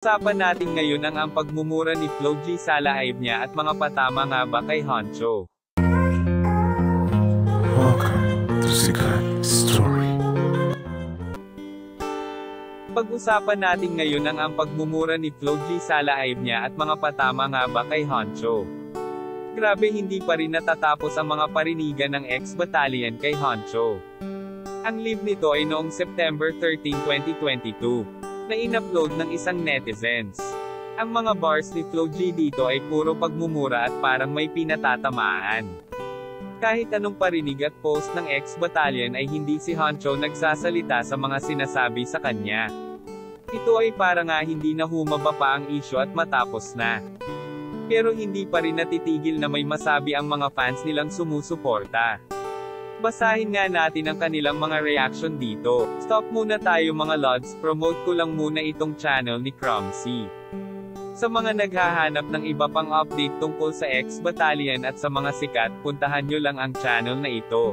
Usapan natin ngayon ang pagmumura ni Flo G sa live niya at mga patama nga ba kay Huncho. Welcome to Sikat Story. Pag-usapan natin ngayon ang pagmumura ni Flo G sa live niya at mga patama nga ba kay Huncho. Grabe, hindi pa rin natatapos ang mga parinigan ng ex-battalion kay Huncho. Ang live nito ay noong September 13, 2022, na in-upload ng isang netizens. Ang mga bars ni Flo G dito ay puro pagmumura at parang may pinatatamaan. Kahit anong parinig at post ng ex-battalion ay hindi si Huncho nagsasalita sa mga sinasabi sa kanya. Ito ay para nga hindi na humaba pa ang issue at matapos na. Pero hindi pa rin natitigil na may masabi ang mga fans nilang sumusuporta. Basahin nga natin ang kanilang mga reaction dito. Stop muna tayo mga lods, promote ko lang muna itong channel ni Cromsy. Sa mga naghahanap ng iba pang update tungkol sa ex-battalion at sa mga sikat, puntahan nyo lang ang channel na ito.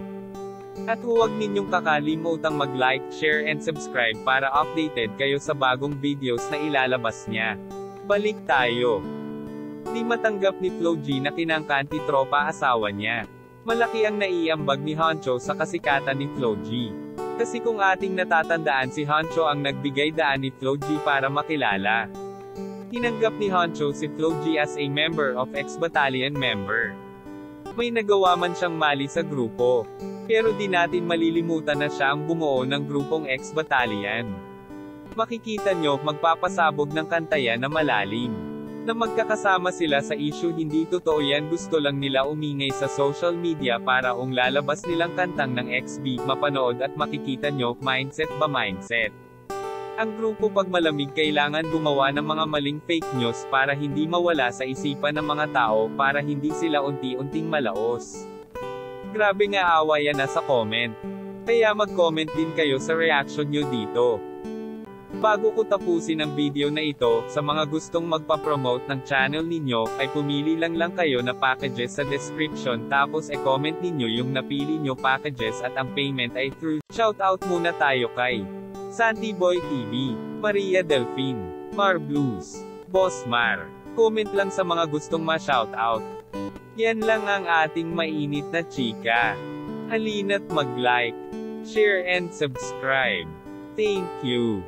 At huwag ninyong kakalimutang mag-like, share and subscribe para updated kayo sa bagong videos na ilalabas niya. Balik tayo. Di matanggap ni Flo G na kinangkanti tropa asawa niya. Malaki ang naiambag ni Huncho sa kasikatan ni Flo G. Kasi kung ating natatandaan, si Huncho ang nagbigay daan ni Flo G para makilala. Tinanggap ni Huncho si Flo G as a member of ex-battalion member. May nagawa man siyang mali sa grupo. Pero di natin malilimutan na siya ang bumuo ng grupong ex-battalion. Makikita nyo, magpapasabog ng kantayan na malalim. Na magkakasama sila sa issue, hindi totoo yan, gusto lang nila umingay sa social media para lalabas nilang kantang ng XB, mapanood at makikita nyo, mindset ba mindset. Ang grupo pag malamig kailangan gumawa ng mga maling fake news para hindi mawala sa isipan ng mga tao, para hindi sila unti-unting malaos. Grabe nga, awa yan na sa comment. Kaya mag-comment din kayo sa reaction nyo dito. Bago ko tapusin ang video na ito, sa mga gustong magpa-promote ng channel ninyo, ay pumili lang kayo na packages sa description tapos comment ninyo yung napili nyo packages at ang payment ay through. Shoutout muna tayo kay Santi Boy TV, Maria Delphine, Mar Blues, Boss Mar. Comment lang sa mga gustong ma-shoutout. Yan lang ang ating mainit na chika. Halina't mag-like, share and subscribe. Thank you.